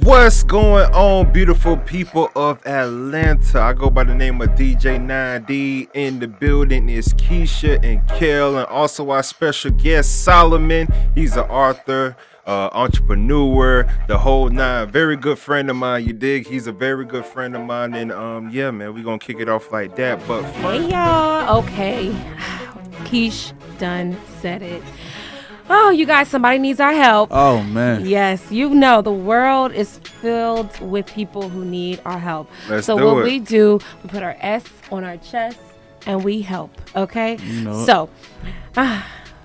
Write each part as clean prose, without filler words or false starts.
What's going on, beautiful people of Atlanta? I go by the name of DJ 9D. In the building is Keisha and Kell, and also our special guest Solomon. He's an author, entrepreneur, the whole nine. Very good friend of mine. You dig? He's a very good friend of mine, and yeah, man, we gonna kick it off like that. But Hey y'all. Okay. Keish done said it. Oh, you guys, somebody needs our help. Oh, man. Yes, you know the world is filled with people who need our help. Let's so do what it. we do, we put our S on our chest and we help. Okay. You know it. So,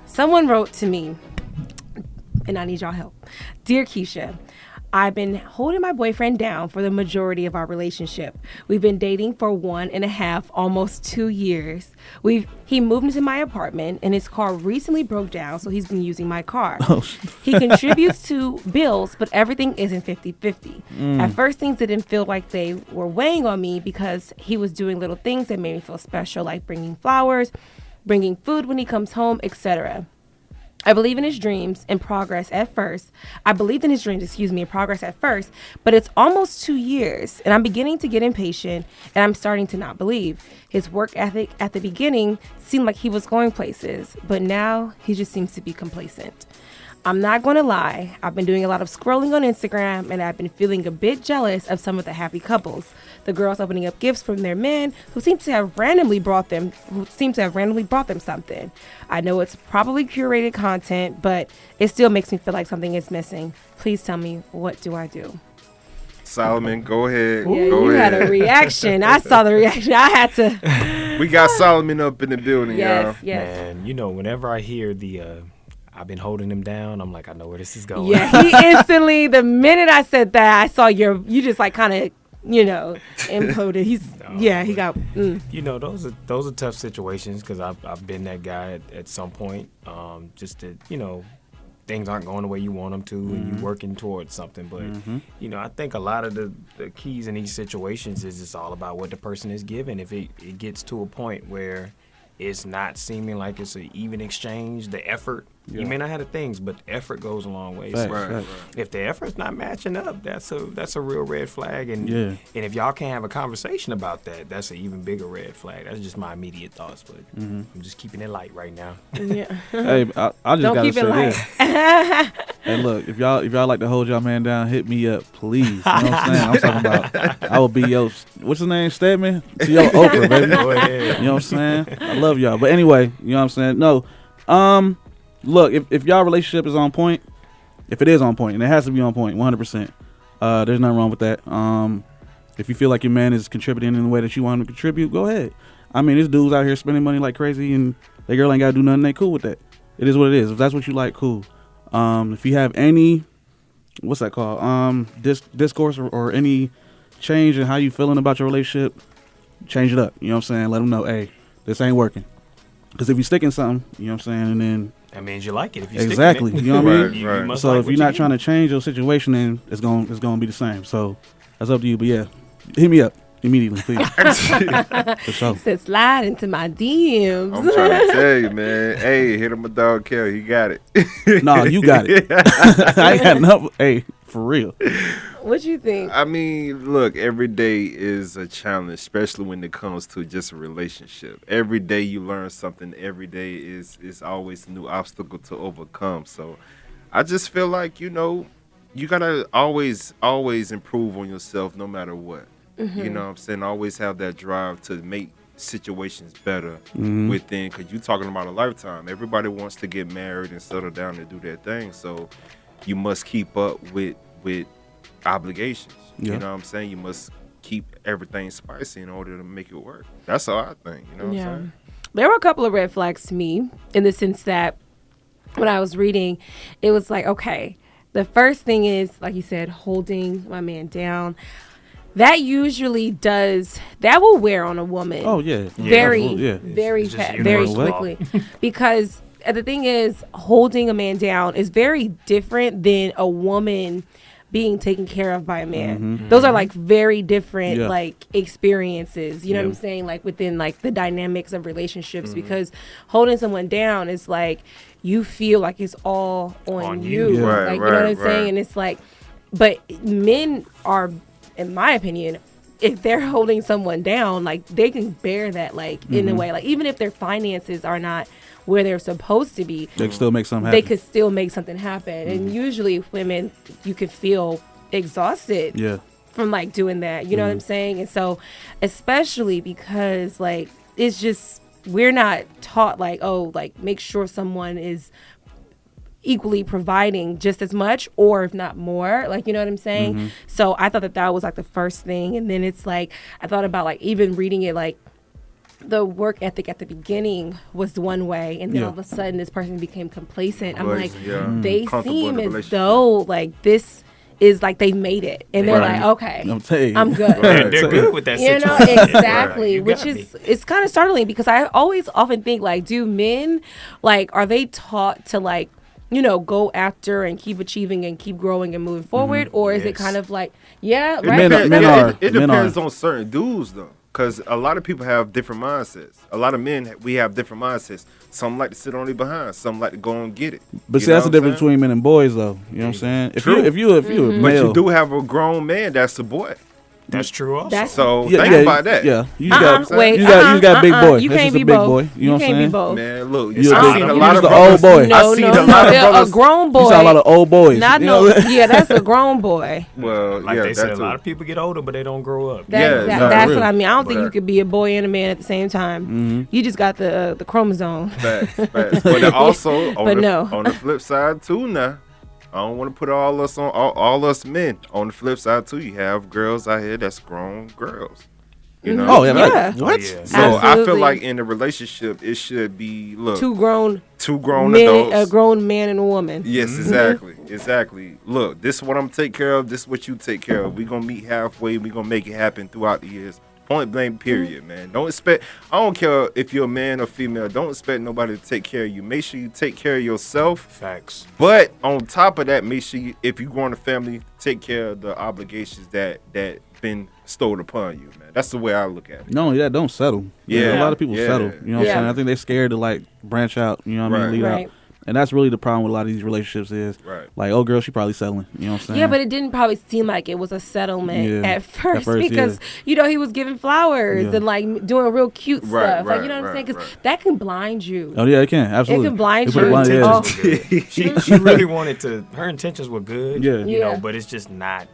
someone wrote to me, and I need y'all help. Dear Keisha, I've been holding my boyfriend down for the majority of our relationship. We've been dating for 1.5, almost 2 years. He moved into my apartment and his car recently broke down, so he's been using my car. He contributes to bills, but everything isn't 50-50. At first, things didn't feel like they were weighing on me because he was doing little things that made me feel special, like bringing flowers, bringing food when he comes home, etc. I believed in his dreams and progress at first. But it's almost 2 years, and I'm beginning to get impatient, and I'm starting to not believe. His work ethic at the beginning seemed like he was going places, but now he just seems to be complacent. I'm not going to lie, I've been doing a lot of scrolling on Instagram, and I've been feeling a bit jealous of some of the happy couples. The girls opening up gifts from their men who seem to have randomly brought them something. I know it's probably curated content, but it still makes me feel like something is missing. Please tell me, what do I do? Solomon, go ahead. Yeah, Go you ahead. had a reaction. I saw the reaction. I had to. We got Solomon up in the building, y'all. Yes. Man, whenever I hear the I've been holding him down, I'm like, I know where this is going. Yeah, he instantly, the minute I said that, I saw you just like kind of, imploded. He got. Those are tough situations because I've been that guy at some point. Just that, things aren't going the way you want them to, and you're working towards something. But I think a lot of the keys in these situations is it's all about what the person is giving. If it gets to a point where it's not seeming like it's an even exchange, the effort. Yeah. You may not have the things, but the effort goes a long way. Right, So right. if the effort's not matching up, that's a real red flag. And Yeah. and if y'all can't have a conversation about that, that's an even bigger red flag. That's just my immediate thoughts, but I'm just keeping it light right now. Yeah. Hey, I just Don't gotta keep say it light. this. Hey, look, if y'all like to hold y'all man down, hit me up, please. You know what I'm saying? I'm talking about, I will be your, what's his name, Stedman? To your Oprah, baby. Go ahead. You know what I'm saying? I love y'all. But anyway, you know what I'm saying? No. Look, if y'all relationship is on point, if it is on point, and it has to be on point, 100%, there's nothing wrong with that. If you feel like your man is contributing in the way that you want him to contribute, go ahead. I mean, this dude's out here spending money like crazy, and that girl ain't got to do nothing. They cool with that. It is what it is. If that's what you like, cool. If you have any, what's that called? Discourse or any change in how you feeling about your relationship, change it up. You know what I'm saying? Let them know, hey, this ain't working. Because if you stick in something, you know what I'm saying, and then That means you like it. If you exactly, stick in it. you know what I mean. Right. must So like if what you're you not get. trying to change your situation, then it's gonna be the same. So that's up to you. But yeah, hit me up immediately, please. For sure. Said slide into my DMs. I'm trying to tell you, man. Hey, hit him a dog Kell. He got it. No, you got it. I ain't got enough. Hey, for real. What you think? I mean, look, every day is a challenge, especially when it comes to just a relationship. Every day you learn something. Every day is always a new obstacle to overcome. So I just feel like, you gotta always improve on yourself no matter what. You know what I'm saying? Always have that drive to make situations better within, because you're talking about a lifetime. Everybody wants to get married and settle down and do their thing. So you must keep up with obligations. Yeah. You know what I'm saying? You must keep everything spicy in order to make it work. That's how I think. You know what I'm saying? There were a couple of red flags to me in the sense that when I was reading, it was like, okay, the first thing is, like you said, holding my man down. That usually that will wear on a woman. Oh yeah. Very, Yeah. very, It's just very universal law. quickly. Because the thing is, holding a man down is very different than a woman being taken care of by a man. Those are like very different like experiences. You know what I'm saying? Like within like the dynamics of relationships, because holding someone down is like you feel like it's all on you. Yeah. Right, like you know what I'm right, saying? right. And it's like but men are, in my opinion, if they're holding someone down, like they can bear that, like in a way, like even if their finances are not where they're supposed to be, They can still make something they happen. could still make something happen. And usually women, you can feel exhausted Yeah. from like doing that, you know what I'm saying? And so especially because like it's just, we're not taught like, oh, like make sure someone is equally providing just as much, or if not more, like, you know what I'm saying? So I thought that was like the first thing. And then it's like I thought about like even reading it, like the work ethic at the beginning was one way, and then all of a sudden this person became complacent. I'm like, they Comfortable in seem the as relationship. though like this is like they made it, and they're like, okay, I'm telling you. I'm good. Right. They're good with that You situation. know, exactly. You Which gotta is, be. it's kind of startling because I always often think like, do men, like, are they taught to like, you know, go after and keep achieving and keep growing and moving forward, or is it Yes. kind of like, yeah, It right? depends, Men are. it Men depends are. on certain dudes though, because a lot of people have different mindsets. A lot of men, we have different mindsets. Some like to sit on their behind. Some like to go and get it. But You see, know that's the what I'm difference saying? between men and boys, though. You know what I'm saying? True. If you a Mm-hmm. But male, you do have a grown man that's a boy. That's true also. That's- So yeah, think yeah, about that. Yeah, you got, Wait, you got big boy. You That's can't just a be big both. boy. You know what I'm can't be saying? both. Man, look, You're I've a seen big- a you lot just of the brothers. old boy. No, I've seen no, a lot of no, brothers. a grown boy. You saw a lot of old boys. Not you no, know? yeah, that's a grown boy. Well, like yeah, they that said, a too. lot of people get older, but they don't grow up. That, Yeah, that- no, that's real. what I mean. I don't think But- you could be a boy and a man at the same time. You just got the chromosome. Facts. But then also But no. on the flip side too now. I don't want to put all us on all us men. On the flip side too, you have girls out here that's grown girls. You know? Oh, yeah. Yeah. What? Oh, yeah. So I feel Absolutely. like in a relationship, it should be Two grown grown men, adults. a grown man and a woman. Yes, exactly. Look, this is what I'm take care of. This is what you take care of. We gonna meet halfway. We gonna make it happen throughout the years. Point blank, period, man. Don't expect. I don't care if you're a man or female. Don't expect nobody to take care of you. Make sure you take care of yourself. Facts. But on top of that, make sure you, if you grow in a family, take care of the obligations that been stowed upon you, man. That's the way I look at it. Not only that, don't settle. Yeah. A lot of people Yeah. settle. You know what Yeah. I'm saying? I think they're scared to like branch out. You know what I mean? Right. Lead Right. out. And that's really the problem with a lot of these relationships is Right. like, oh girl, she probably settling. You know what I'm saying? Yeah, but it didn't probably seem like it was a settlement Yeah. at first first, because you know he was giving flowers Yeah. and like doing real cute Right, stuff, like right, you know what I'm saying? right, Because right. that can blind you. Oh yeah, it can absolutely. It can blind They put you. it blind- Oh. yeah. Intentions were good. She really wanted to. Her intentions were good. Yeah. You Yeah. know, but it's just not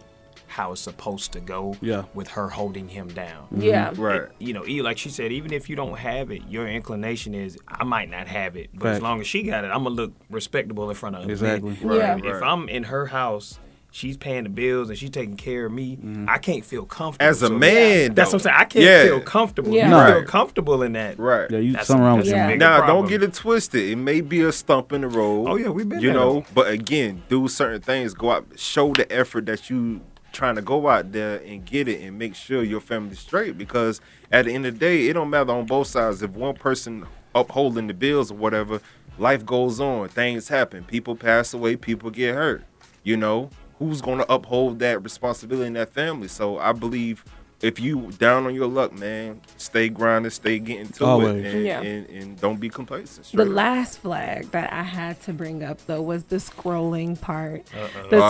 how it's supposed to go. Yeah. With her holding him down. Yeah. Right. You know, like she said, even if you don't have it, your inclination is I might not have it, but as Facts. long as she got it, I'm gonna look respectable in front of other Exactly. men. Yeah. If Right. I'm in her house, she's paying the bills and she's taking care of me. I can't feel comfortable As a So, man, That's though. what I'm saying. I can't Yeah. feel comfortable. Yeah. You Right. feel comfortable in that. Right. Yeah, you That's something wrong with Yeah. you. bigger Now, problem. don't get it twisted. It may be a stump in the road. Oh, yeah, we've been You there, know, though. but again, do certain things. Go out, show the effort that you trying to go out there and get it, and make sure your family's straight. Because at the end of the day, it don't matter on both sides. If one person upholding the bills or whatever, life goes on. Things happen. People pass away. People get hurt. You know, who's going to uphold that responsibility in that family? So I believe if you down on your luck, man, stay grinding, stay getting to Always. it, and, Yeah. and don't be complacent. The straight up. last flag that I had to bring up though was the scrolling part. The Oh.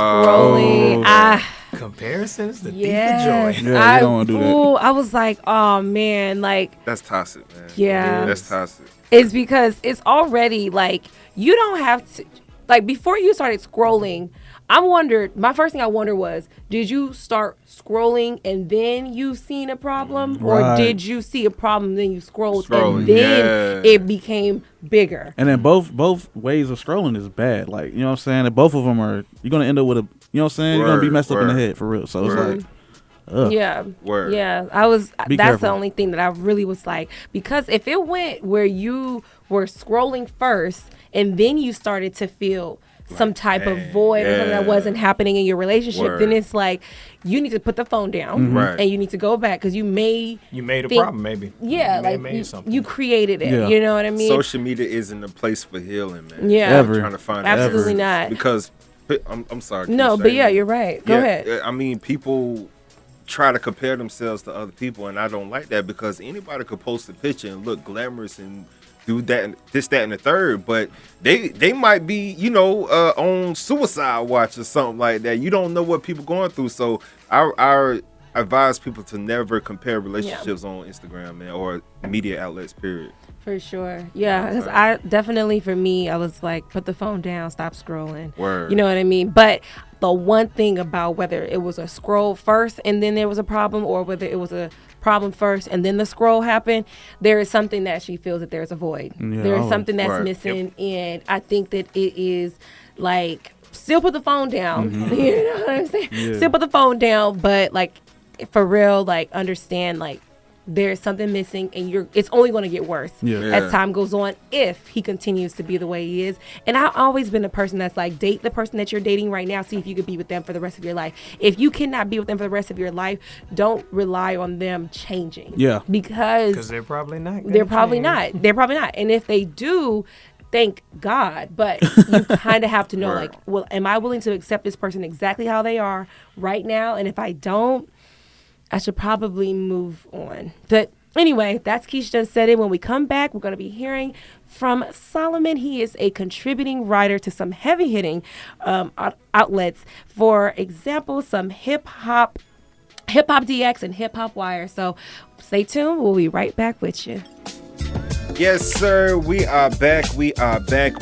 scrolling, Comparisons, the yes, thief of joy. Yeah, you don't wanna do that. I was like, oh man, like That's toxic, man. Yeah. That's toxic. it's because it's already like you don't have to, like before you started scrolling. My first thing I wondered was, did you start scrolling and then you seen a problem, or Right. did you see a problem then you scrolled Scrolling, and then yeah. it became bigger? And then both ways of scrolling is bad. Like, you know what I'm saying? And both of them are, you're going to end up with a, you know what I'm saying? You're going to be Word, messed up in the word, head for real. So word. it's like, ugh. Yeah. Word. Yeah. Be That's careful. the only thing that I really was like, because if it went where you were scrolling first and then you started to feel some type of void or something that yeah. wasn't happening in your relationship, then Word. it's like you need to put the phone down Mm-hmm. Right. and you need to go back because you made You made a think- problem, maybe. yeah, you may have like made something. you created it. Yeah. You know what I mean? Social media isn't a place for healing, man. Yeah. Ever. I'm trying to find Absolutely that not. because I'm sorry. No, Keisha, but yeah, you're right. Go ahead. I mean, people try to compare themselves to other people, and I don't like that because anybody could post a picture and look glamorous and do that, this, that, and the third, but they might be, on suicide watch or something like that. You don't know what people going through. So I advise people to never compare relationships on Instagram, man, or media outlets, period. For sure. Yeah, because I definitely, for me, I was like, put the phone down, stop scrolling. Word. You know what I mean? But the one thing about whether it was a scroll first and then there was a problem, or whether it was a problem first and then the scroll happened, there is something that she feels that there's a void. There is something that's missing. And I think that it is like, still put the phone down. You know what I'm saying? Yeah. Still put the phone down, but like, for real, like, understand, like, there's something missing, and it's only going to get worse as time goes on if he continues to be the way he is. And I've always been a person that's like, date the person that you're dating right now, see if you could be with them for the rest of your life. If you cannot be with them for the rest of your life, don't rely on them changing. Yeah. Because they're probably not. They're probably not. And if they do, thank God. But you kind of have to know, like, well, am I willing to accept this person exactly how they are right now? And if I don't, I should probably move on. But anyway, that's Keisha Done Said It. When we come back, we're going to be hearing from Solomon. He is a contributing writer to some heavy-hitting outlets. For example, some Hip Hop DX and Hip Hop Wire. So stay tuned. We'll be right back with you. Yes, sir. We are back. We are black.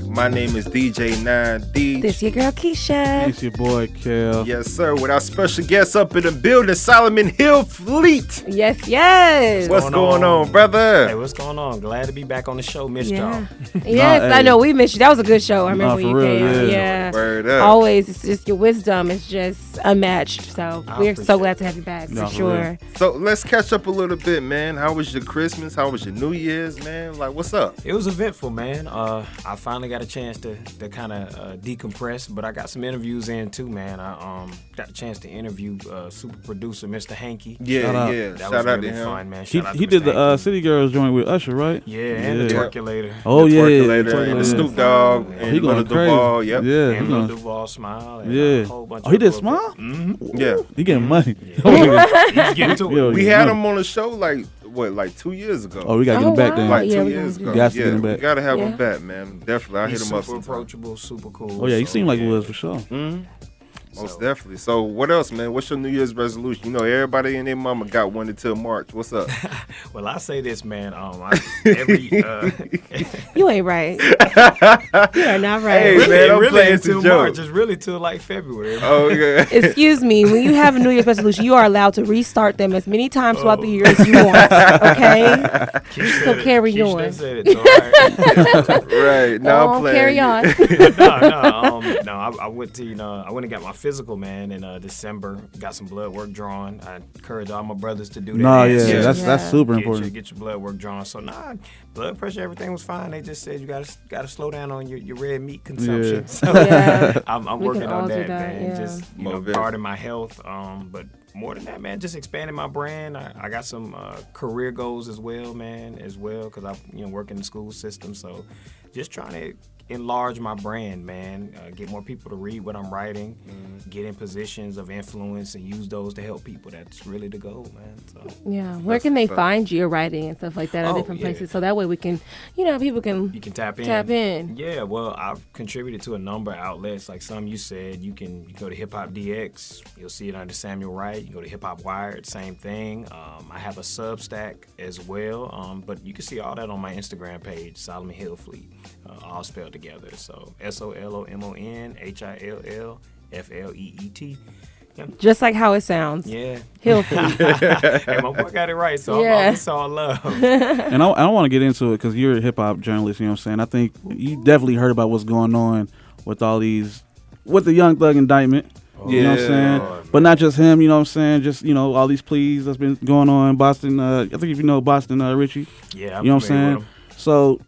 My name is DJ 9D. This your girl Keisha. It's your boy Kell. Yes, sir. With our special guest up in the building, Solomon Hillfleet. Yes. What's going on, brother? Hey, what's going on? Glad to be back on the show. Missed y'all. Yes, I know. We missed you. That was a good show. I remember when you came. Yeah. Word up. Always. It's just your wisdom is just unmatched. So we're so glad to have you back, for sure. So let's catch up a little bit, man. How was your Christmas? How was your New Year's, man? Like, what's up? It was eventful, man. I finally got a chance to kind of decompress, but I got some interviews in too, man. I got a chance to interview super producer Mr. Hanky. Yeah. That Shout was out really to him. fun, man. He did the City Girls joint with Usher, right? Yeah, and the Twerkulator. Oh, the yeah. Twerkulator and the Snoop Dogg and he going Lil Duval. crazy. Yep. Yeah. And Lil Duval Smile. And a whole bunch he of did other Smile? Mm-hmm. Yeah. He getting money. He's getting to it. We had him on the show like 2 years ago? Oh, we got to get him back then. Like 2 years ago. Got to get him back. We got to have him back, man. Definitely. I hit him up. Super approachable, super cool. Oh, yeah. He seemed like he was for sure. Mm-hmm. Most definitely. So what else, man? What's your New Year's resolution? You know, everybody and their mama got one until March. What's up? Well, I say this, man. You ain't right. You are not right. Hey, really, man, I'm really playing until some March. jokes. It's really till like February. Oh, yeah. Excuse me. When you have a New Year's resolution, you are allowed to restart them as many times throughout the year as you want. Okay? So carry on. Right. Now I'm playing. Carry on. I went to, I went and got my physical, man, in December. Got some blood work drawn. I encourage all my brothers to do that. That's super important. Get your blood work drawn. So blood pressure, everything was fine. They just said you gotta slow down on your red meat consumption. Yeah. So I'm working on that, man. Yeah. Just guarding my health. But more than that, man, just expanding my brand. I got some career goals as well, man, because I work in the school system. So just trying to enlarge my brand, man. Get more people to read what I'm writing. Get in positions of influence and use those to help people. That's really the goal, man. So yeah. Where can they find your writing and stuff like that at different places? So that way we can, people can. You can tap in. Yeah. Well, I've contributed to a number of outlets. Like some you said, you can go to Hip Hop DX. You'll see it under Samuel Wright. You go to Hip Hop Wired. Same thing. I have a Substack as well. But you can see all that on my Instagram page, Solomon Hillfleet, all spelled together. So SOLOMON HILLFLEET. Yeah. Just like how it sounds. Yeah. Hillfleet. Hey, my boy got it right, so it's all love. And I want to get into it because you're a hip hop journalist, you know what I'm saying? I think you definitely heard about what's going on with with the Young Thug indictment. You know what I'm saying? Lord, but not just him, you know what I'm saying? Just, all these pleas that's been going on in Boston. I think if you know Boston Richie. Yeah, you know what I'm saying? So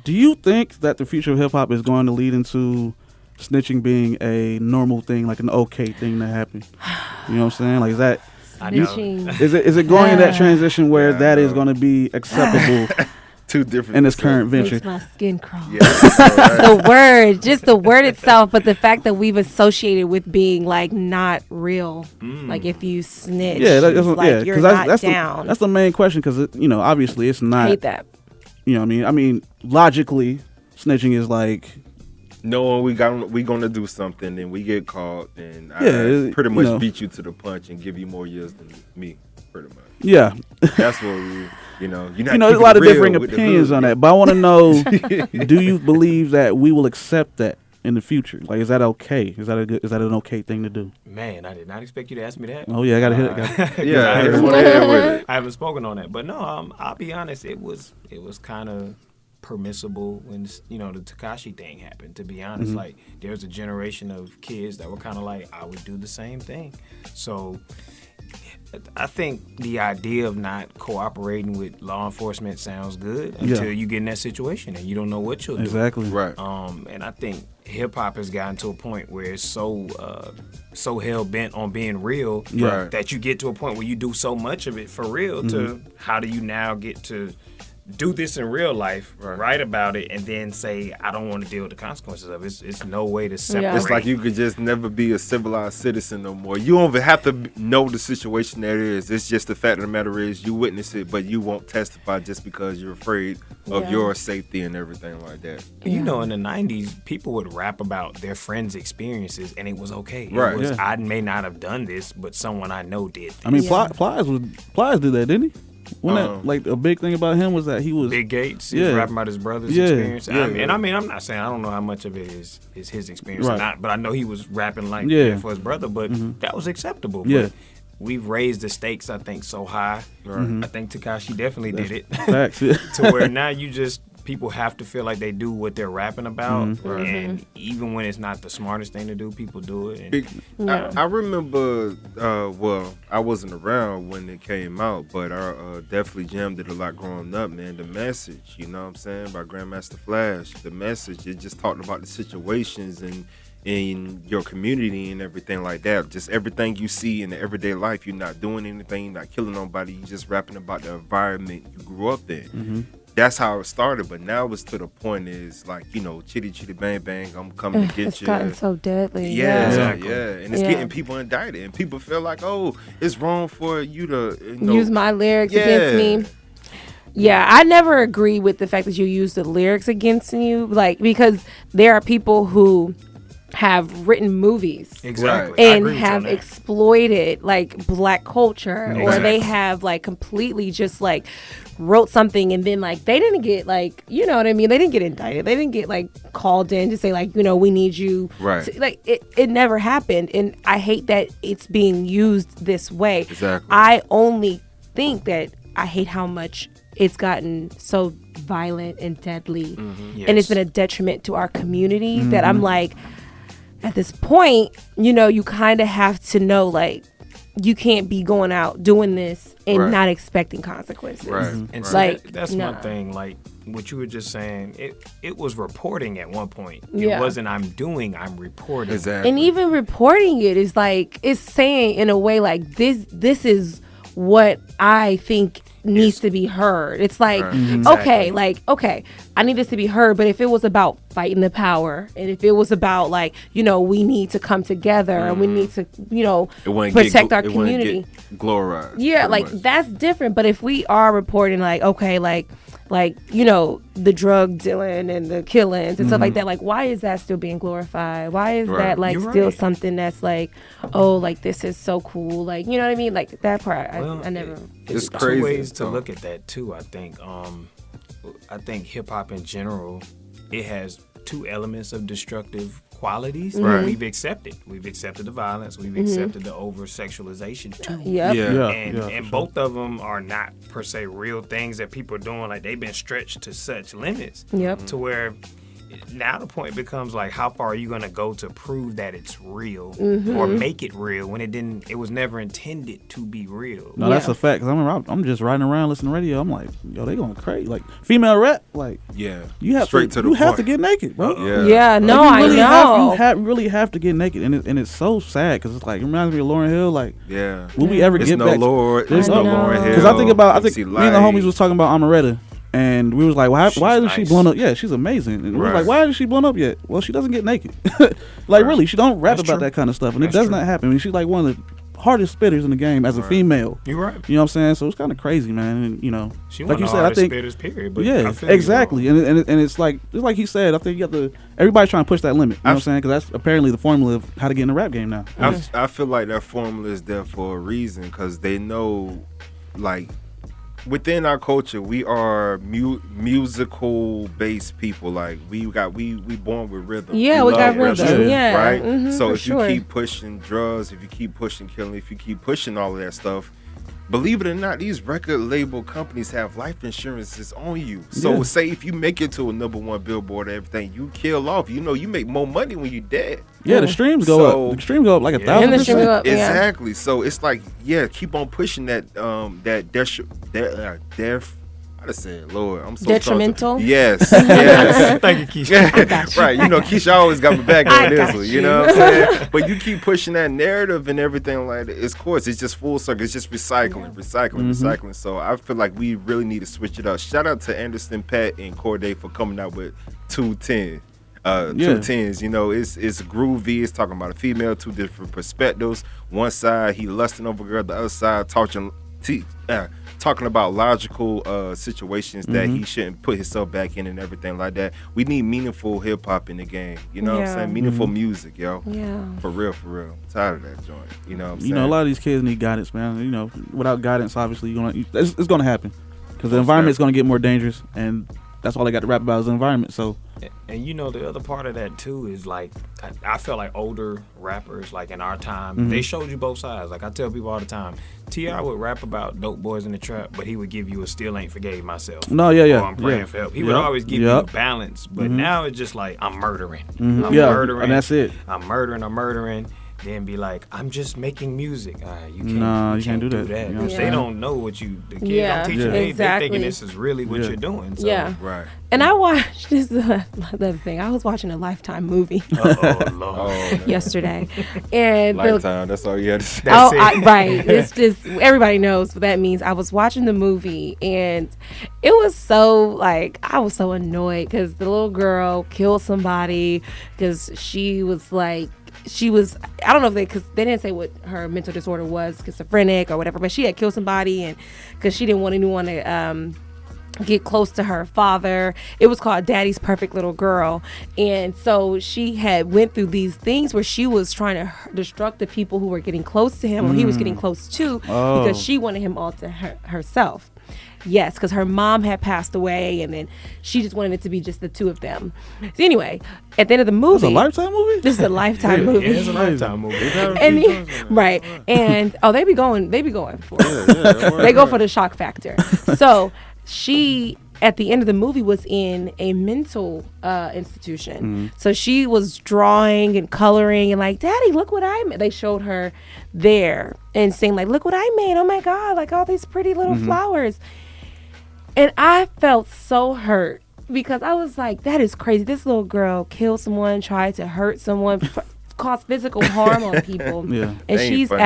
do you think that the future of hip hop is going to lead into snitching being a normal thing, like an okay thing to happen? You know what I'm saying? Like, is that, I know. is it going in that transition where that is going to be acceptable Two different in this current venture. Makes my skin crawl. Yeah, right. Just the word itself, but the fact that we've associated with being like not real. Like if you snitch, Yeah, that's it's like you're not that's down. that's the main question because obviously it's not. I hate that. You know what I mean? I mean, logically, snitching is like. Knowing we gonna do something and we get caught and Yeah, I pretty much beat you to the punch and give you more years than me, pretty much. Yeah. That's what we, you're not there's a lot of different opinions on that, but I want to know: do you believe that we will accept that in the future? Like, is that okay? Is that an okay thing to do? Man, I did not expect you to ask me that. Oh yeah, I gotta hit it. Yeah, I just want to hear with it. I haven't spoken on that, but no, I'll be honest. It was kind of permissible when the Tekashi thing happened. To be honest, like there's a generation of kids that were kind of like, I would do the same thing. So I think the idea of not cooperating with law enforcement sounds good until you get in that situation and you don't know what you'll do. Exactly. Right. And I think hip hop has gotten to a point where it's so hell bent on being real that you get to a point where you do so much of it for real. To how do you now get to do this in real life, write about it, and then say, I don't want to deal with the consequences of it. It's no way to separate. It's like you could just never be a civilized citizen no more. You don't even have to know the situation that it is. It's just the fact of the matter is you witness it, but you won't testify just because you're afraid of your safety and everything like that. You know, in the 90s, people would rap about their friends' experiences, and it was okay. Right. It was, I may not have done this, but someone I know did this. I mean, Plies did that, didn't he? Wasn't that like a big thing about him was that he was Big Gates. He was rapping about his brother's experience. And I mean, I'm not saying I don't know how much of it is his experience or not, but I know he was rapping like that for his brother. But that was acceptable. But we've raised the stakes, I think, so high. I think Tekashi definitely did it. Facts, to where now people have to feel like they do what they're rapping about, and even when it's not the smartest thing to do, people do it. And I remember, I wasn't around when it came out, but I definitely jammed it a lot growing up, man. The message, you know what I'm saying, by Grandmaster Flash, the message, it just talked about the situations and in your community and everything like that. Just everything you see in the everyday life, you're not doing anything, you're not killing nobody, you're just rapping about the environment you grew up in. That's how it started, but now it's to the point is like, chitty chitty bang bang, I'm coming to get It's you. gotten so deadly. Yeah, Exactly. and it's getting people indicted, and people feel like, oh, it's wrong for you to Use my lyrics against me. Yeah, I never agree with the fact that you use the lyrics against you, like, because there are people who have written movies exactly and have exploited like black culture, or they have like completely just like wrote something and then like they didn't get like, you know what I mean, they didn't get indicted, they didn't get like called in to say like, we need you to, like it never happened. And I hate that it's being used this way. Exactly. I only think that I hate how much it's gotten so violent and deadly, and it's been a detriment to our community that I'm like, at this point, you kind of have to know, like, you can't be going out doing this and not expecting consequences. And so like, that's one thing, like what you were just saying, it was reporting at one point. It wasn't I'm reporting. Exactly. And even reporting it is like, it's saying in a way like, this is what I think needs to be heard. It's like, okay, I need this to be heard, but if it was about fighting the power, and if it was about like, we need to come together and we need to, protect our community. It wouldn't get glorified. Yeah, like much. That's different. But if we are reporting like, okay, like the drug dealing and the killings and stuff like that, like why is that still being glorified? Why is that like still something that's like, oh, like this is so cool, like, you know what I mean, like that part. I never. It's crazy. Two ways to look at that too. I think hip hop in general, it has two elements of destructive qualities. We've accepted the violence, we've accepted the over sexualization too. And both of them are not per se real things that people are doing. Like they've been stretched to such limits to where now the point becomes like, how far are you going to go to prove that it's real or make it real when it was never intended to be real? No, that's a fact. Cause I remember I'm just riding around listening to radio. I'm like, yo, they going crazy. Like female rap, like you have to get naked, bro. No, like, I know. You really have to get naked, and it's so sad because it's like, it reminds me of Lauryn Hill. Like, will we ever get back? There's no Lauryn Hill. Because I think me and the homies was talking about Amaretta. And we was like, why isn't she nice. blown up? Yeah, she's amazing. And we was Right. like, why isn't she blown up yet? Well, she doesn't get naked. Really, she don't rap That's about true. that kind of stuff, and That's it does true. not happen. I mean, she's like one of the hardest spitters in the game as a female. You're right. You know what I'm saying? So it's kind of crazy, man. And She like one you of said, the I hardest think, spitters, period. But I yeah, feel you, exactly. bro. And it's like he said. I think you have to. Everybody's trying to push that limit. You know what I'm saying? Because that's apparently the formula of how to get in the rap game now. I feel like that formula is there for a reason because they know, like, within our culture, we are musical based people. Like we born with rhythm. Yeah, we got love rhythm. Yeah, right. So for if sure. you keep pushing drugs, if you keep pushing killing, if you keep pushing all of that stuff, believe it or not, these record label companies have life insurances on you. So Yeah. say if you make it to a #1 Billboard and everything, you kill off. You make more money when you're dead. Yeah, the streams go So- up. The streams go up like Yeah. 1,000%. And the stream go up. Yeah. Exactly. So it's like, yeah, keep on pushing that. I just said, Lord, I'm so Detrimental? Yes, yes. Thank you, Keisha. got you. Right. Keisha always got my back I on this got one. you. You know what I'm saying? But you keep pushing that narrative and everything like that. It's course. It's just full circle. It's just recycling. So I feel like we really need to switch it up. Shout out to Anderson Pat and Corday for coming out with 210. Two tens, it's groovy. It's talking about a female, two different perspectives. One side he lusting over a girl, the other side talking about logical situations that he shouldn't put himself back in and everything like that. We need meaningful hip hop in the game. You know what I'm Yeah. saying? Meaningful music, yo. Yeah. For real. I'm tired of that joint. You know what I'm saying? A lot of these kids need guidance, man. Without guidance, obviously, it's going to happen because the environment's going to get more dangerous, and that's all they got to rap about is the environment. So, And the other part of that too is like I feel like older rappers like in our time they showed you both sides. Like I tell people all the time, T.I. would rap about dope boys in the trap, but he would give you a still ain't forgave myself. No, yeah. Or I'm praying for help. He would always give you a balance, but now it's just like I'm murdering. I'm murdering, and that's it. I'm murdering. Then be like, I'm just making music. All right, you can't do that. You know what I'm Because saying? they don't know what the kid Yeah, I'm teaching. They exactly. thinking this is really what you're doing. So. Yeah. Right. And I watched this the other thing. I was watching a Lifetime movie Oh Lord. Oh, man. yesterday, and the, Lifetime. That's all you had to say. That's it. right. It's just everybody knows what that means. I was watching the movie, and it was so like I was so annoyed because the little girl killed somebody because she was like. I don't know if because they didn't say what her mental disorder was, schizophrenic or whatever, but she had killed somebody, and because she didn't want anyone to get close to her father. It was called Daddy's Perfect Little Girl, and so she had went through these things where she was trying to destruct the people who were getting close to him or he was getting close to because she wanted him all to herself. Yes, because her mom had passed away, and then she just wanted it to be just the two of them. So anyway, at the end of the movie, It's a Lifetime movie? This is a Lifetime movie. Yeah, it's a Lifetime movie. And right, and they be going for it. They go for the shock factor. So she at the end of the movie was in a mental institution. So she was drawing and coloring and like, Daddy, look what I made. They showed her there and saying like, look what I made. Oh my God, like all these pretty little flowers. And I felt so hurt because I was like, that is crazy. This little girl killed someone, tried to hurt someone, cause physical harm on people. Yeah. And That ain't she's funny.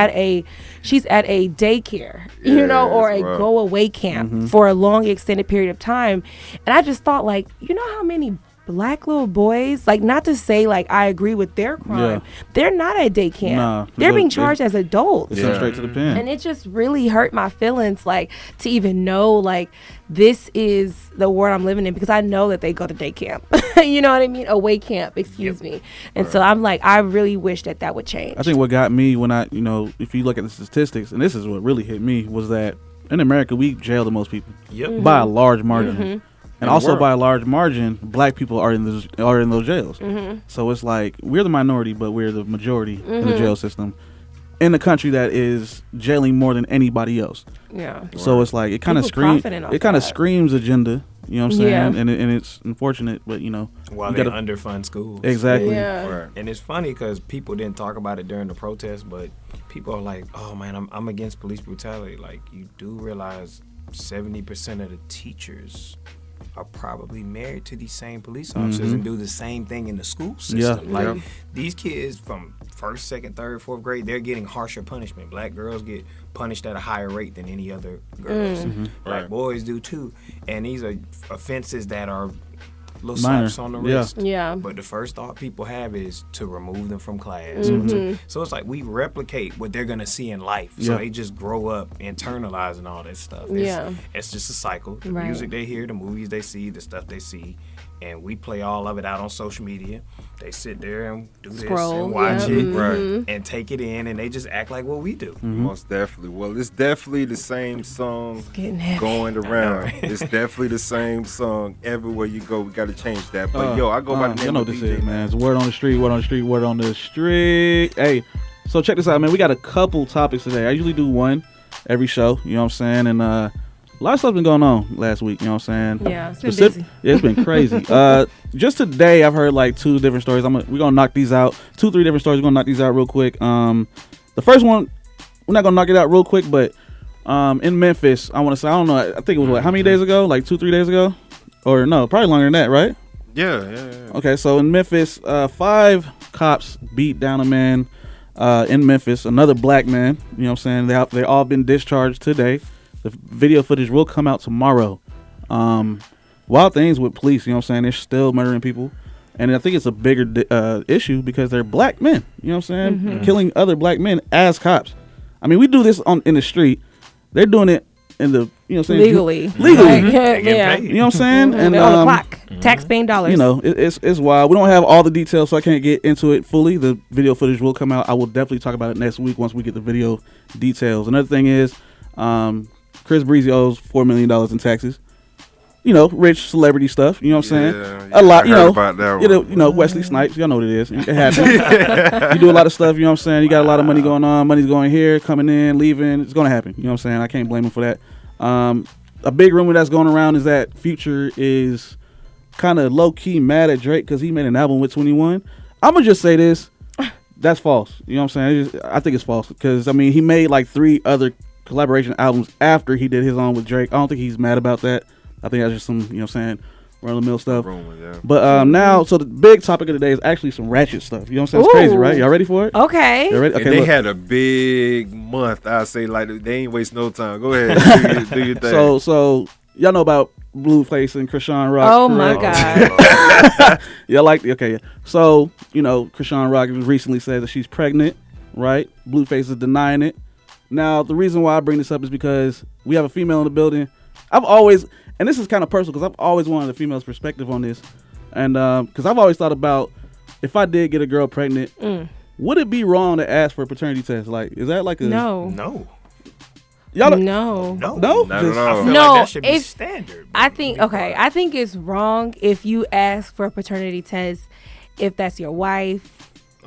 at a daycare, or a Yes, wow. go away camp for a long extended period of time. And I just thought like, how many black little boys, like not to say like I agree with their crime, they're not at day camp. Nah, they're being they- charged as adults. It's straight to the pen. And it just really hurt my feelings, like to even know like this is the world I'm living in, because I know that they go to day camp. You know what I mean? Away camp, excuse me. And so I'm like, I really wish that would change. I think what got me when if you look at the statistics, and this is what really hit me, was that in America we jail the most people Yep. by a large margin, and the also world. by a large margin, black people are in those jails. So it's like we're the minority, but we're the majority in the jail system in a country that is jailing more than anybody else. Yeah. So it's like it kind of People screams. profiting off It kind of that. screams agenda. You know what I'm saying? Yeah. And it's unfortunate, but While you they gotta- underfund schools. exactly. Yeah. Right. And it's funny because people didn't talk about it during the protest, but people are like, "Oh man, I'm against police brutality." Like you do realize 70% of the teachers are probably married to these same police officers and do the same thing in the school system. Yeah. Like Yeah. these kids from first, second, third, fourth grade, they're getting harsher punishment. Black girls get punished at a higher rate than any other girls. Black Right. boys do too. And these are offenses that are little Minor. slaps on the Yeah. wrist. Yeah. But the first thought people have is to remove them from class. Or so it's like we replicate what they're gonna see in life. So Yeah. they just grow up internalizing all that stuff. Yeah. It's just a cycle. The Right. music they hear, the movies they see, the stuff they see. And we play all of it out on social media. They sit there and do this Scroll, and watch yeah. it Right. and take it in, and they just act like what we do. Most definitely. Well, it's definitely the same song getting heavy. going around. right? It's definitely the same song everywhere you go. We got to change that. But yo, I go by the you name know of what this DJ. is, man. It's word on the street, word on the street, word on the street. Hey, so check this out, man. We got a couple topics today. I usually do one every show, you know what I'm saying? And a lot of stuff been going on last week, you know what I'm saying? Yeah, it's been busy. Yeah, it's been crazy. Just today, I've heard like 2 different stories. We're gonna knock these out. 2, 3 different stories. We're gonna knock these out real quick. The first one, we're not gonna knock it out real quick, but in Memphis, I want to say, I don't know. I think it was how many days ago? Like 2, 3 days ago, or no, probably longer than that, right? Yeah. Okay, so in Memphis, 5 cops beat down a man in Memphis, another black man. You know what I'm saying? They all been discharged today. The video footage will come out tomorrow. Wild things with police, you know what I'm saying? They're still murdering people. And I think it's a bigger issue because they're black men, you know what I'm saying? Killing other black men as cops. I mean, we do this in the street. They're doing it in the, you know what I'm saying? Legally. Legally. Like, They get yeah. paid. You know what I'm saying? And on the clock. Mm-hmm. Tax-paying dollars. You know, it's wild. We don't have all the details, so I can't get into it fully. The video footage will come out. I will definitely talk about it next week once we get the video details. Another thing is, Chris Breezy owes $4 million in taxes. You know, rich celebrity stuff. You know what I'm saying? Yeah, A lot. I You heard know, about that you know, Wesley Snipes. Y'all know what it is. It happens. You do a lot of stuff. You know what I'm saying? You got a lot of money going on. Money's going here, coming in, leaving. It's gonna happen. You know what I'm saying? I can't blame him for that. A big rumor that's going around is that Future is kind of low key mad at Drake because he made an album with 21. I'm gonna just say this. That's false. You know what I'm saying? I think it's false because I mean he made like 3 other collaboration albums after he did his own with Drake. I don't think he's mad about that. I think that's just some, you know what I'm saying, run-of-the-mill stuff. Rumor, yeah. But now, so the big topic of the day is actually some ratchet stuff. You know what I'm saying? It's crazy, right? Y'all ready for it? Okay. Y'all ready? And Okay, they look. had a big month. I say like they ain't waste no time. Go ahead, do your thing. So y'all know about Blueface and Krishan Rock. Oh, my correct? God. Y'all like okay. So, you know, Krishan Rock recently said that she's pregnant, right? Blueface is denying it. Now, the reason why I bring this up is because we have a female in the building. I've always, and this is kind of personal because I've always wanted a female's perspective on this. And because I've always thought about if I did get a girl pregnant, would it be wrong to ask for a paternity test? Like, is that like a No. No. Y'all don't, No. No. no? Not Just- at I all. feel No, like that should be if- standard. I think, okay, I think it's wrong if you ask for a paternity test if that's your wife.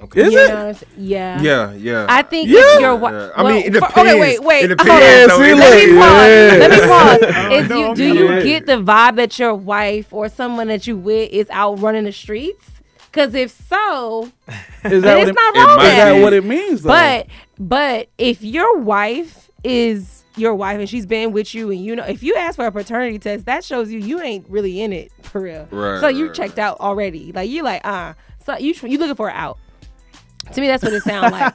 Okay. Is You it? know what I'm saying? Yeah. Yeah. I think Yeah. if your wife. Yeah. I mean, it depends. Okay, wait. It hold depends. on. Yeah, though. see, It look, Let me pause. yeah. Let me pause. I don't know. Do you Yeah. get the vibe that your wife or someone that you with is out running the streets? Because if so, Is then that what it's it, not it wrong. might is that be. what it means though? But if your wife is your wife and she's been with you and you know if you ask for a paternity test, that shows you ain't really in it for real. Right, So you right, checked out already. Like you like so you looking for an out. To me, that's what it sounds like.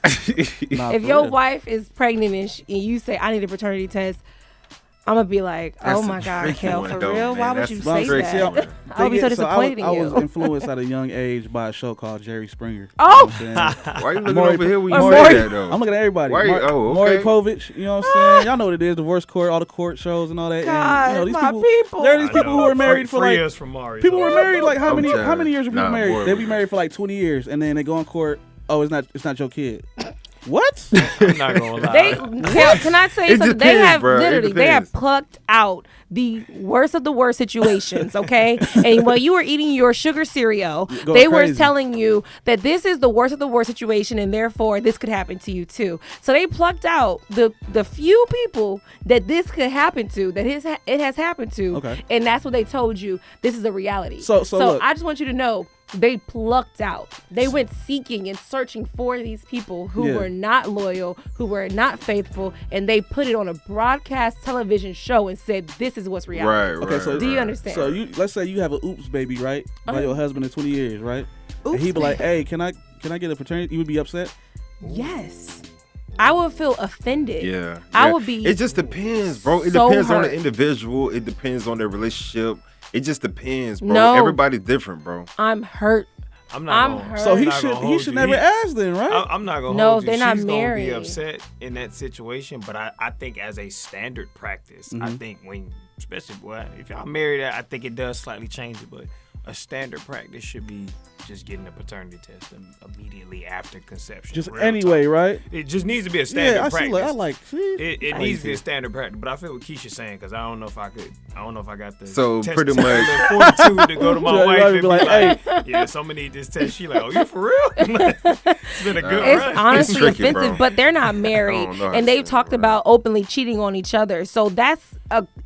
Nah, If for your real. wife is pregnant and you say I need a paternity test, I'm gonna be like, oh That's my a God, tricky Kel, one, for though, real? man. Why would That's you a say tricky that? one. I would be so Thing is, disappointed I in was you. influenced at a young age by a show called Jerry Springer. Oh! You know what I'm saying? Why you looking Maury- over here when you or say Maury- that though? I'm looking at everybody. Why you- oh, Maury okay. Povich, you know what I'm saying? Y'all know what it is, divorce court, all the court shows and all that. God, and, you know, these my people, people. there are these I people know. were married for Free like us from Mari. people were married like how I'm many telling years were people Nah, married? more They be than married for like 20 years and then they go in court. Oh, it's not your kid. What? I'm not gonna lie. They can I say It something? They depends, have bruh. It literally they have depends. plucked out the worst of the worst situations, okay? And when you were eating your sugar cereal, Go they were crazy. telling you that this is the worst of the worst situation and therefore this could happen to you too. So they plucked out the few people that this could happen to, that it has happened to. Okay. And that's what they told you. This is a reality. So look. I just want you to know They plucked out. They went seeking and searching for these people who were not loyal, who were not faithful, and they put it on a broadcast television show and said, "This is what's reality." Okay, so do you understand? So let's say you have an oops baby, right? By your husband in 20 years, right? And he'd be like, "Hey, can I get a paternity?" You would be upset? Yes. I would feel offended. Yeah. I would be. It just depends, bro. It so depends on hurt. the individual. It depends on their relationship. It just depends, bro. No. Everybody's different, bro. I'm hurt. I'm not hurt. So he not gonna should hold you. never ask then, right? I'm not gonna No, hold you. they're not She's married. gonna be upset in that situation, but I think as a standard practice, I think especially if y'all married, I think it does slightly change it, but a standard practice should be just getting a paternity test immediately after conception. Just Real anyway, talk. right? It just needs to be a standard Yeah, practice. It I needs see. to be a standard practice, but I feel what Keisha's saying because I don't know if I got the So, test pretty fortitude to go to my Yeah, wife right, and be like, hey, yeah, somebody need this test. She like, oh, you for real? It's been a good It's run. honestly It's tricky, offensive, bro. but they're not married, don't know how and to they've say talked it, about openly cheating on each other. So that's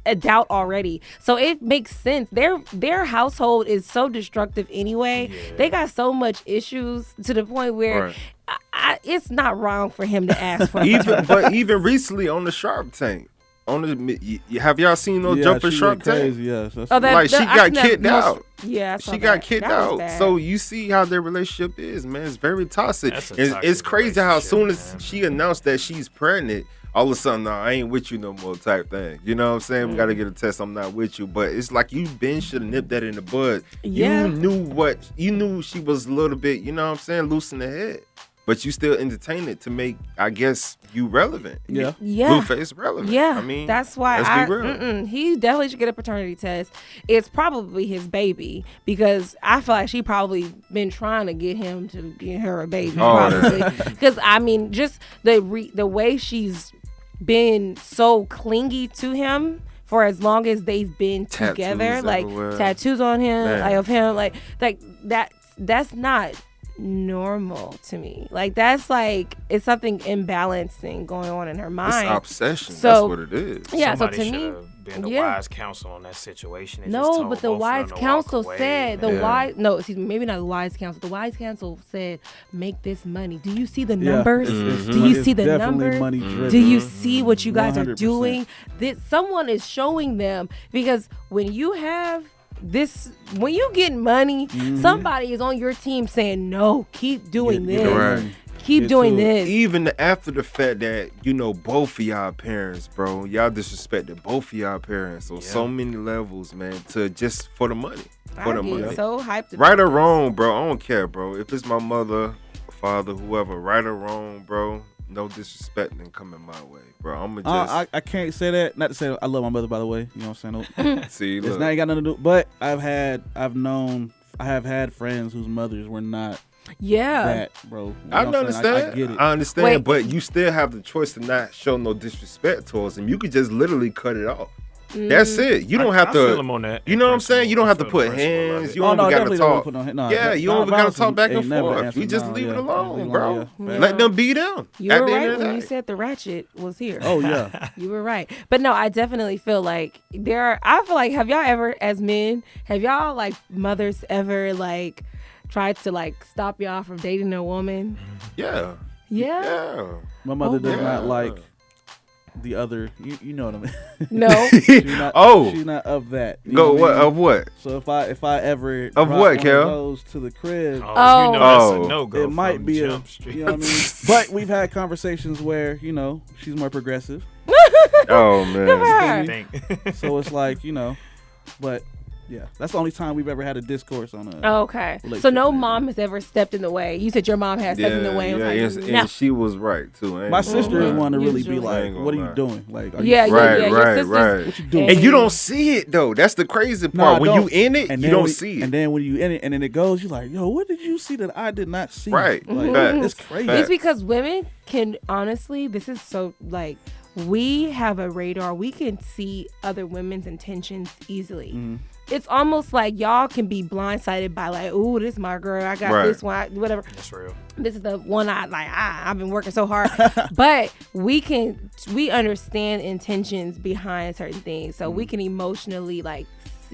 a doubt already. So it makes sense. Their household is so destructive anyway. Yeah. They got so much issues to the point where Right. it's not wrong for him to ask for. Even recently on the Shark Tank, have y'all seen those Yeah, jumping she Shark went Tank? crazy, yes. That's Oh, that- Like she I got seen that kicked most- out. Yeah, I saw She got that. kicked That was out. bad. So you see how their relationship is, man. It's very toxic. That's a It's toxic crazy how as soon as relationship, man. she announced that she's pregnant, all of a sudden, nah, I ain't with you no more type thing. You know what I'm saying? We got to get a test. I'm not with you. But it's like you should have nipped that in the bud. Yeah. You knew she was a little bit, you know what I'm saying, loose in the head. But you still entertain it to make, I guess, you relevant. Yeah. Yeah. Blueface relevant. Yeah, I mean, that's why let's be real. he definitely should get a paternity test. It's probably his baby because I feel like she probably been trying to get him to get her a baby. Oh, Probably because I mean, just the way she's been so clingy to him for as long as they've been Tattoos together, like everywhere. tattoos on him, Man. like of him, like that's not normal to me. Like that's like it's something imbalancing going on in her mind. It's obsession. So- That's what it is. Yeah, Somebody so to should me, have been the yeah. wise counsel on that situation. And just no, told but the both of wise them to walk counsel away, said man. maybe not the wise counsel. The wise counsel said, make this money. Do you see the Yeah. numbers? Mm-hmm. Do you It's see the definitely numbers? money driven. Do you see what you guys are 100%. doing? That someone is showing them because when you have this, when you get money, somebody is on your team saying, no, keep doing Get this. right. Keep Get doing to it. this. Even after the fact that, both of y'all parents, bro, y'all disrespected both of y'all parents on so many levels, man, to just for the money. For I the get money. so hyped. Right about or this. wrong, bro, I don't care, bro. If it's my mother, father, whoever, right or wrong, bro, no disrespecting coming my way, bro. I'ma just I can't say that. Not to say I love my mother, by the way. You know what I'm saying? No, see, it's look. not ain't got nothing to do. But I have had friends whose mothers were not Yeah. that, bro. You know I what I'm understand. saying? I get it. I understand, Wait. but you still have the choice to not show no disrespect towards them. You could just literally cut it off. That's it. You don't have I to. feel him on that. You know what I'm saying? You don't have to I feel the put principle of hands. it. You Oh, don't no, even definitely gotta don't talk. put no hand- no, Yeah, you don't even gotta violence talk back and ain't never the forth. answer. You just No, leave it yeah. alone, Leave it bro. alone, yeah. Let them be them. You At were the right end of the when you day. said the ratchet was here. Oh yeah. You were right. But no, I definitely feel like I feel like, have y'all ever, as men, have y'all like mothers ever like tried to like stop y'all from dating a woman? Yeah. Yeah. Yeah. My mother Oh, does yeah. not like the other. You know what I mean? No. She's not, Oh. she's not of that. You Go know what? I mean? Of what? So if I ever Of drop what, one Kell? those to the crib, Oh. You know that's Oh. a no-go. it might from be a. Jump Street. You know what I mean? But we've had conversations where she's more progressive, Oh man. her. Think. so it's like but. Yeah, that's the only time we've ever had a discourse on a. Oh, okay. So Relationship, no man. mom has ever stepped in the way. You said your mom has stepped in the way. Yeah, And was and, like, and she was right too. I ain't My gonna sister is lie. one to really Usually. be I like, ain't gonna "What are lie. you doing? Like, are Yeah, you Right, your right, sisters- right. What you doing? And you don't see it though. That's the crazy No, part. I When you don't. in it, And you then don't when- see it. And then when you in it, and then it goes, you're like, yo, what did you see that I did not see? Right. Like, Facts. it's crazy. Facts. It's because women can honestly, this is so like, we have a radar. We can see other women's intentions easily. Mm-hmm. It's almost like y'all can be blindsided by like, ooh, this is my girl. I got Right. this one, whatever. That's real. This is the one I've been working so hard. But we understand intentions behind certain things. So we can emotionally like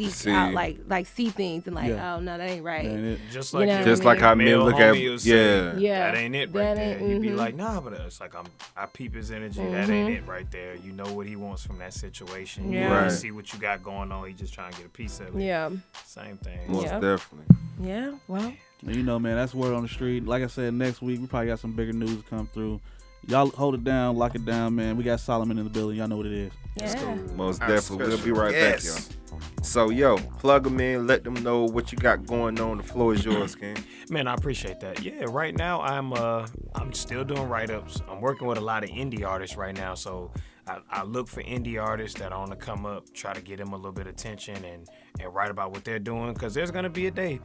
seek out see things and oh no, that ain't right. That ain't it. Just You like know Just what I like how mean? men male look at homie will say, Yeah. that ain't it That right there. ain't- You'd be mhm. like, nah, but it's like I peep his energy. That ain't it right there. You know what he wants from that situation. Yeah. You Right. see what you got going on. He just trying to get a piece of it. Yeah. Same thing. Most Yeah. definitely. Yeah. Well. And you know, man, that's word on the street. Like I said, next week we probably got some bigger news to come through. Y'all hold it down, lock it down, man. We got Solomon in the building. Y'all know what it is. Yeah. Most Our definitely. We'll be special right guest. back, y'all. So, yo, plug them in. Let them know what you got going on. The floor is yours, King. Man, I appreciate that. Yeah, right now I'm still doing write-ups. I'm working with a lot of indie artists right now, so I look for indie artists that are on the come up, try to get them a little bit of attention and write about what they're doing, because there's going to be a day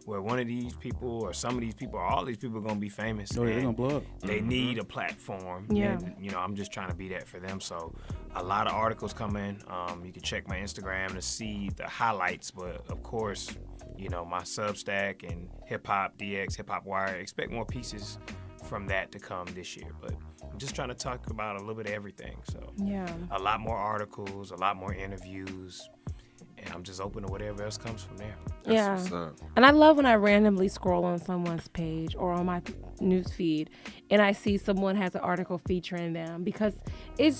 where one of these people or some of these people or all these people are going to be famous. Oh, yeah, they're and gonna blow up. They need a platform. Yeah. And, I'm just trying to be that for them. So a lot of articles come in. You can check my Instagram to see the highlights. But, of course, my Substack and Hip Hop DX, Hip Hop Wire, expect more pieces from that to come this year. But I'm just trying to talk about a little bit of everything. So Yeah. a lot more articles, a lot more interviews. And I'm just open to whatever else comes from there. Yeah. What's up? And I love when I randomly scroll on someone's page or on my news feed and I see someone has an article featuring them, because it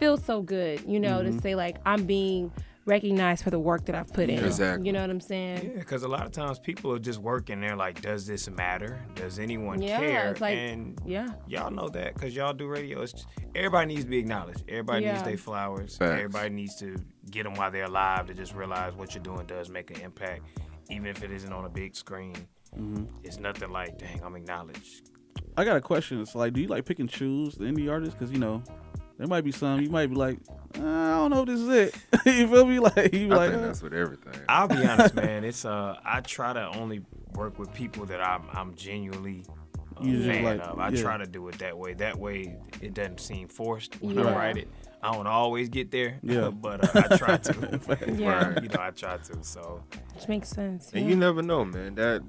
feels so good, to say like I'm being recognized for the work that I've put in. Exactly. You know what I'm saying? Yeah, because a lot of times people are just working. They're like, does this matter? Does anyone Yeah, care? it's like- And Yeah. y'all know that because y'all do radio. Everybody needs to be acknowledged. Everybody needs Yeah. their flowers. Facts. Everybody needs to get them while they're alive, to just realize what you're doing does make an impact, even if it isn't on a big screen. It's nothing like, dang, I'm acknowledged. I got a question. It's like, do you like pick and choose the indie artists? Because there might be some you might be like, I don't know if this is it. You feel me? Like you I like, think that's with everything. I'll be honest, man. It's I try to only work with people that I'm genuinely a You just fan like- of. I yeah. try to do it that way. That way, it doesn't seem forced when Yeah. I write it. I don't always get there, Yeah. but I try to. Yeah. Right. I try to. So Which makes sense. And yeah. you never know, man. That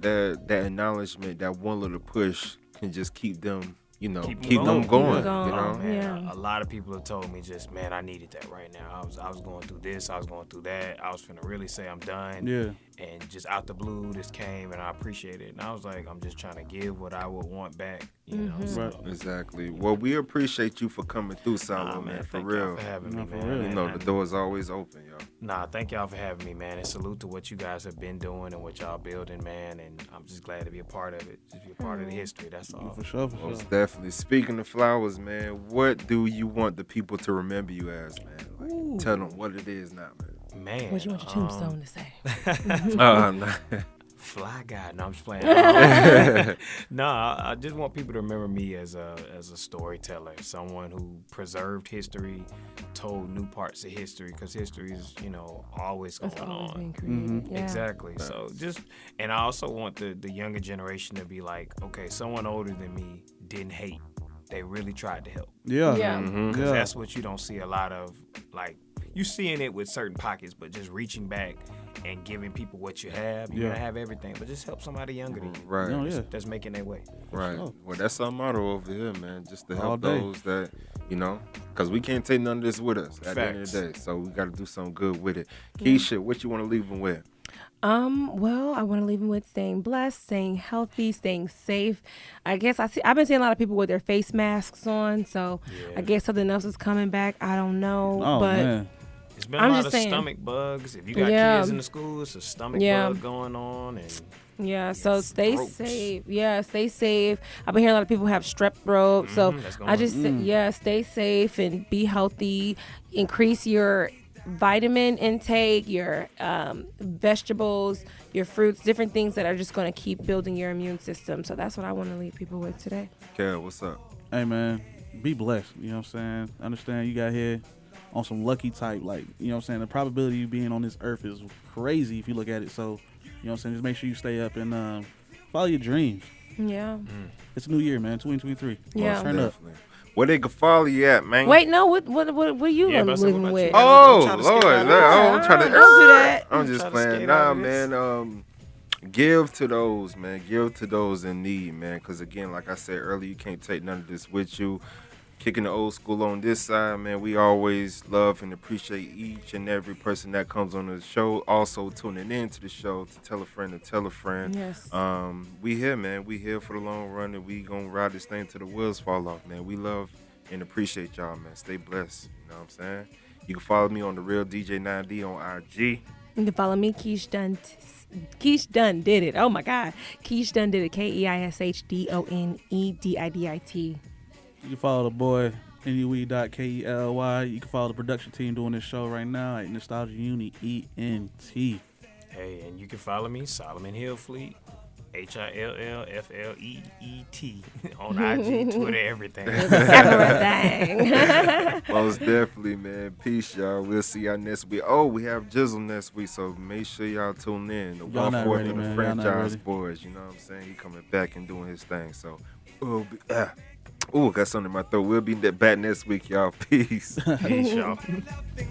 acknowledgement, that one little push can just keep them, Keep 'em keep them going. going. Keep 'em going. You know? man, Yeah. a lot of people have told me just, man, I needed that right now. I was going through this. I was going through that. I was finna really say I'm done. yeah. And just out the blue, this came, and I appreciate it. And I was like, I'm just trying to give what I would want back, So, Right. Exactly. Well, we appreciate you for coming through, Nah, Solomon, man. For thank real. y'all for having Nah, me, for man. real. You And- know, and- the door's always open, yo. Nah, thank y'all for having me, man. And salute to what you guys have been doing and what y'all building, man. And I'm just glad to be a part of it. Just be a part of the history. That's all. For sure, for sure. Most definitely. Speaking of flowers, man, what do you want the people to remember you as, man? Like, tell them what it is now, man. Man. What you want your tombstone to say? Nah. Fly guy. No, I'm just playing. No, I just want people to remember me as a storyteller, someone who preserved history, told new parts of history, because history is, always going It's always on. being created. Yeah. Exactly. So and I also want the younger generation to be like, okay, someone older than me didn't hate. They really tried to help. Yeah. Yeah. Because Yeah. that's what you don't see a lot of. Like, you seeing it with certain pockets, but just reaching back and giving people what you have. You're Yeah. going to have everything, but just help somebody younger than you. Right. No, yeah. That's making their way. Right. sure. Well, that's our motto over here, man. Just to All help day. those that, because we can't take none of this with us at the end of Facts. the day. So we got to do something good with it. Keisha, what you want to leave them with? Well, I want to leave them with staying blessed, staying healthy, staying safe. I guess I've been seeing a lot of people with their face masks on, so I guess something else is coming back. I don't know, Oh but man. It's been I'm a lot just of saying. stomach bugs. If you got Yeah. kids in the school, it's a stomach Yeah. bug going on. And yeah, so Yes, stay throats. safe. Yeah, stay safe. I've been hearing a lot of people have strep throat, so that's going I just on. stay safe and be healthy. Increase your vitamin intake, your vegetables, your fruits, different things that are just going to keep building your immune system. So that's what I want to leave people with today. Kell, what's up? Hey man, be blessed. You know what I'm saying? Understand you got here on some lucky type, like, you know what I'm saying? The probability of you being on this earth is crazy if you look at it. So, you know what I'm saying? Just make sure you stay up and follow your dreams. Yeah. It's a new year, man. 2023. Yeah. Turn up. Definitely. Where they can follow you at, man? Wait, no. What are you Yeah, but so living what about with? you? Oh, Don't try to Lord. skate out of No, I'm this. trying to. Don't do that. I'm Don't just try to playing. skate Nah, out of this. man. Give to those, man. Give to those in need, man. Because, again, like I said earlier, you can't take none of this with you. kicking the old school on this side, man. We always love and appreciate each and every person that comes on the show. Also tuning in to the show to tell a friend to tell a friend. Yes. We here, man. We here for the long run, and we gonna ride this thing till the wheels fall off, man. We love and appreciate y'all, man. Stay blessed. You know what I'm saying? You can follow me on the real DJ 9D on IG. You can follow me, Keish Dunn. Keish Dunn did it. Oh my God. Keish Dunn did it. Keishdonedit. You can follow the boy, NUE.KELY. You can follow the production team doing this show right now at Nostalgia Uni ENT. Hey, and you can follow me, Solomon Hillfleet, HILLFLEET on IG, Twitter, everything. Everything. Most definitely, man. Peace, y'all. We'll see y'all next week. Oh, we have Jizzle next week, so make sure y'all tune in. The Y'all not 1/4 ready, and the man. Y'all not franchise ready. boys. You know what I'm saying? He coming back and doing his thing. So, got something in my throat. We'll be back next week, y'all. Peace. Peace, y'all. Loving, baby.